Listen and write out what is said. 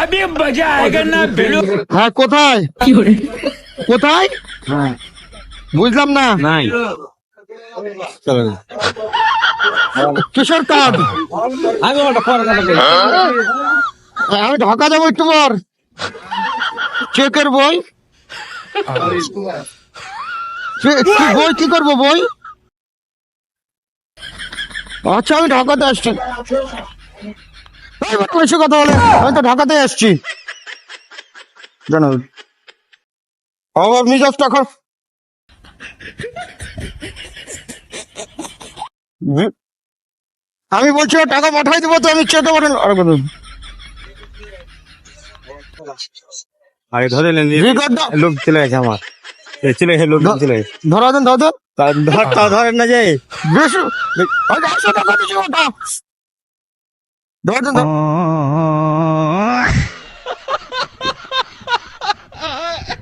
अभी मजा आएगा ना बेलू। হ্যাঁ কোথায় কোথায় বুঝলাম না নাই চলো কিশোর কার্ড আমি ওটা পরে কথা বলবো। আমি ঢাকা যাবো একটু পর চেকের বই কি বই কি করবো বই আচ্ছা আমি ঢাকাতে আসছি এই বাবা, বেশি কথা বলে আমি তো ঢাকাতে আসছি জানো আমার মিজাজ টাকা আমি বলছি ও টাকা পাঠাই দেবো তো আমি চেকে পাঠান আর কত আরে ধরে নেন রেকর্ডটা লোক চলে গেছে আমার চলে গেছে লোক চলে গেছে ধরা দেন দাদা ধরেন না যে বেশ 100 টাকা দিচ্ছি ওটা ধরা দেন